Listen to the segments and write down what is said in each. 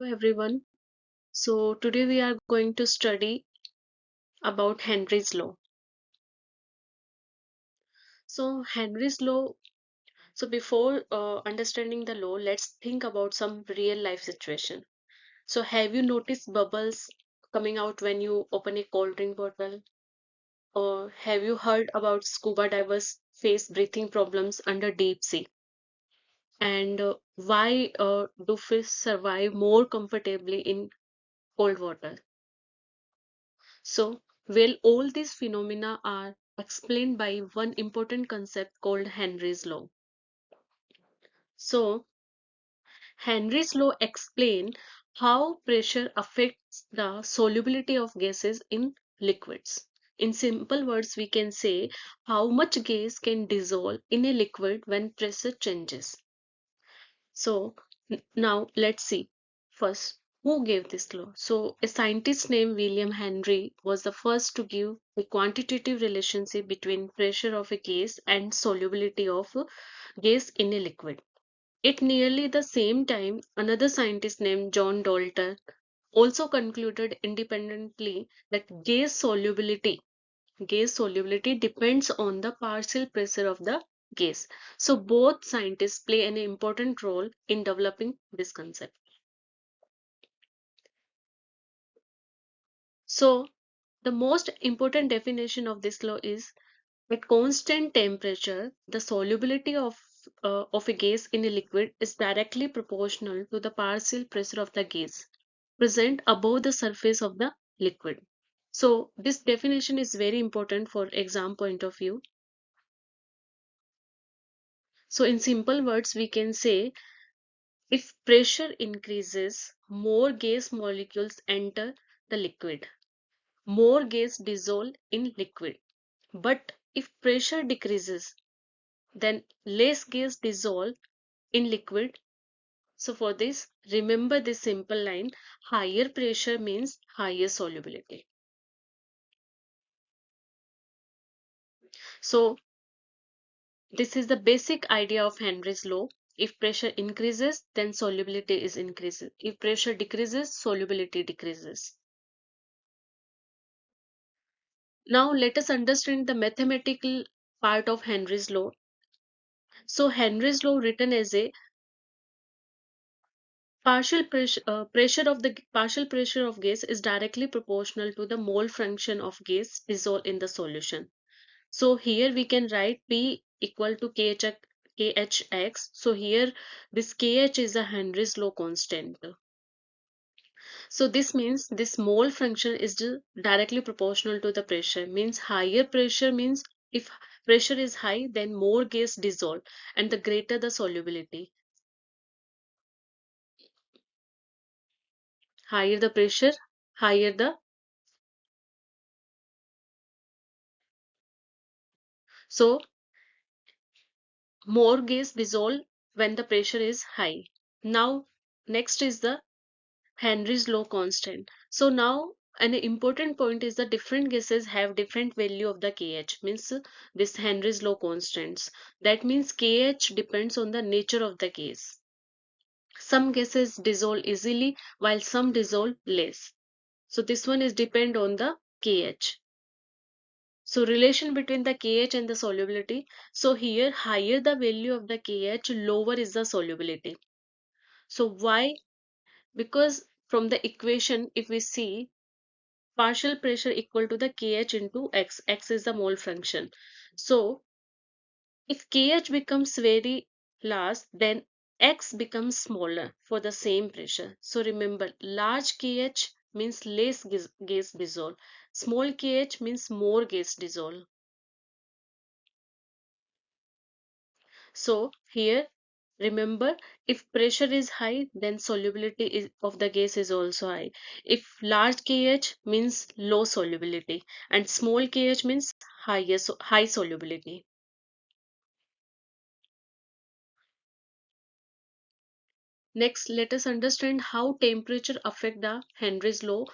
Everyone. So today we are going to study about Henry's law. So Henry's law. So before understanding the law, let's think about some real life situation. So have you noticed bubbles coming out when you open a cold drink bottle? Or have you heard about scuba divers face breathing problems under deep sea? And why do fish survive more comfortably in cold water? So, well, all these phenomena are explained by one important concept called Henry's law. So, Henry's law explains how pressure affects the solubility of gases in liquids. In simple words, we can say how much gas can dissolve in a liquid when pressure changes. So now let's see. First, who gave this law? So a scientist named William Henry was the first to give a quantitative relationship between pressure of a gas and solubility of a gas in a liquid. At nearly the same time, another scientist named John Dalton also concluded independently that gas solubility depends on the partial pressure of the gas. So both scientists play an important role in developing this concept. So the most important definition of this law is at constant temperature, the solubility of a gas in a liquid is directly proportional to the partial pressure of the gas present above the surface of the liquid. So this definition is very important for exam point of view. So in simple words, we can say if pressure increases, more gas molecules enter the liquid, more gas dissolve in liquid. But if pressure decreases, then less gas dissolve in liquid. So for this, remember this simple line, higher pressure means higher solubility. So this is the basic idea of Henry's law. If pressure increases, then solubility is increases. If pressure decreases, solubility decreases. Now let us understand the mathematical part of Henry's law. So Henry's law written as a partial pressure of gas is directly proportional to the mole fraction of gas dissolved in the solution. So here we can write P equal to KHX. So here this KH is a Henry's law constant. So this means this mole function is directly proportional to the pressure. Means higher pressure means if pressure is high, then more gas dissolve, and the greater the solubility. Higher the pressure, higher the so more gas dissolve when the pressure is high. Now next is the Henry's law constant. So now an important point is the different gases have different value of the KH means this Henry's law constants. That means KH depends on the nature of the gas. Some gases dissolve easily while some dissolve less. So this one is depend on the KH. So relation between the KH and the solubility. So here higher the value of the KH, lower is the solubility. So why? Because from the equation, if we see partial pressure equal to the KH into X. X is the mole function. So if KH becomes very large, then X becomes smaller for the same pressure. So remember, large KH means less gas dissolve. Small KH means more gas dissolve. So here remember, if pressure is high, then of the gas is also high. If large KH means low solubility and small KH means high solubility. Next, let us understand how temperature affect the Henry's law.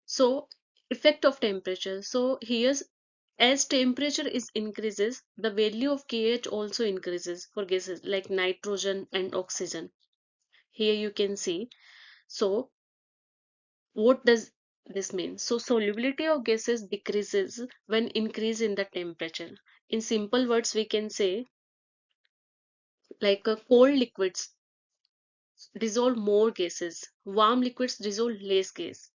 So effect of temperature. So here's as temperature is increases, the value of KH also increases for gases like nitrogen and oxygen. Here you can see. So what does this mean? So solubility of gases decreases when increase in the temperature. In simple words, we can say like cold liquids dissolve more gases, warm liquids dissolve less gas.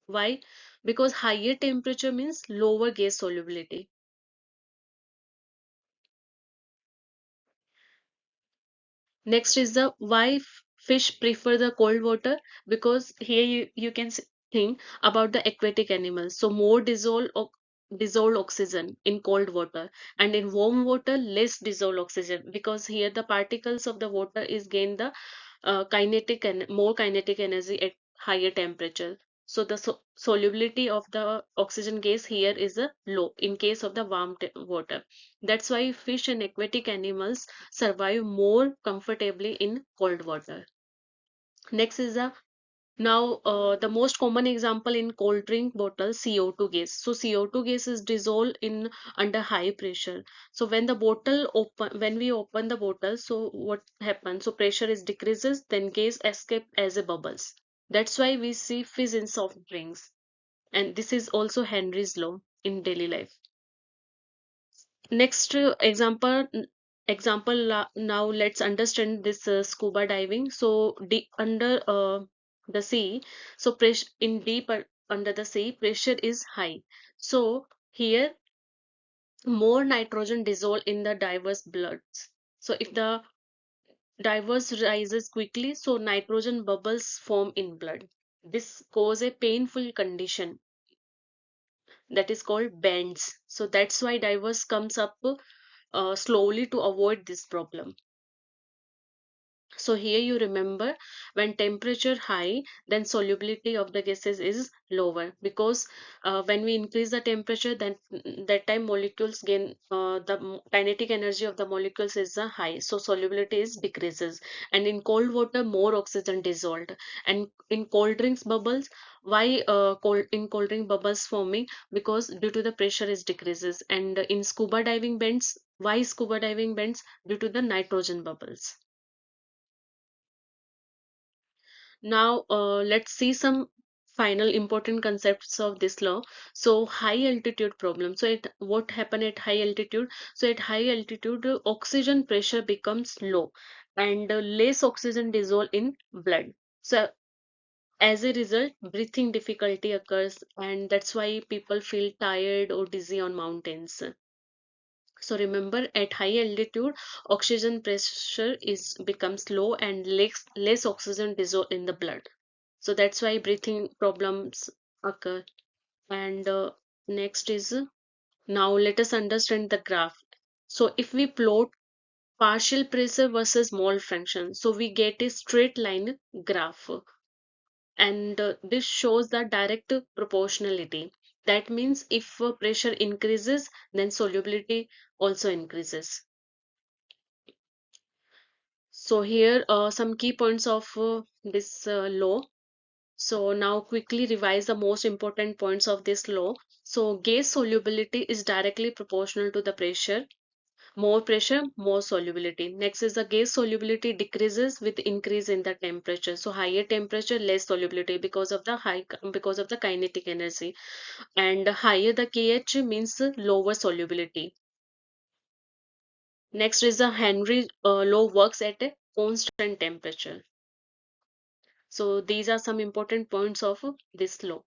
Why? Because higher temperature means lower gas solubility. Next is the why fish prefer the cold water, because here you can think about the aquatic animals. So more dissolved oxygen in cold water, and in warm water less dissolved oxygen, because here the particles of the water is gain the kinetic and more kinetic energy at higher temperature. So the solubility of the oxygen gas here is a low in case of the warm water. That's why fish and aquatic animals survive more comfortably in cold water. Next is the most common example in cold drink bottle, CO2 gas. So CO2 gas is dissolved in under high pressure. So when we open the bottle, so what happens? So pressure is decreases, then gas escape as a bubbles. That's why we see fizz in soft drinks. And this is also Henry's law in daily life. Next now let's understand this scuba diving. So deep under the sea, so pressure in under the sea pressure is high. So here more nitrogen dissolve in the diver's bloods. So if the diver's rises quickly, so nitrogen bubbles form in blood. This cause a painful condition that is called bends. So that's why divers comes up slowly to avoid this problem. So here you remember, when temperature high, then solubility of the gases is lower, because when we increase the temperature, then that time molecules gain kinetic energy of the molecules is high, so solubility is decreases. And in cold water more oxygen dissolved, and in cold drinks bubbles, why cold drink bubbles forming? Because due to the pressure is decreases. And in scuba diving bends, why scuba diving bends? Due to the nitrogen bubbles. Now, let's see some final important concepts of this law. So, high altitude problem. So, what happen at high altitude? So, at high altitude, oxygen pressure becomes low, and less oxygen dissolve in blood. So, as a result, breathing difficulty occurs, and that's why people feel tired or dizzy on mountains. So remember, at high altitude, oxygen pressure is becomes low, and less oxygen dissolve in the blood. So that's why breathing problems occur. And next is now let us understand the graph. So if we plot partial pressure versus mole fraction, so we get a straight line graph, and this shows the direct proportionality. That means if pressure increases, then solubility also increases. So here are some key points of this law. So now quickly revise the most important points of this law. So gas solubility is directly proportional to the pressure. More pressure, more solubility. Next is the gas solubility decreases with increase in the temperature. So higher temperature, less solubility because of the because of the kinetic energy. And higher the KH means lower solubility. Next is the Henry law works at a constant temperature. So these are some important points of this law.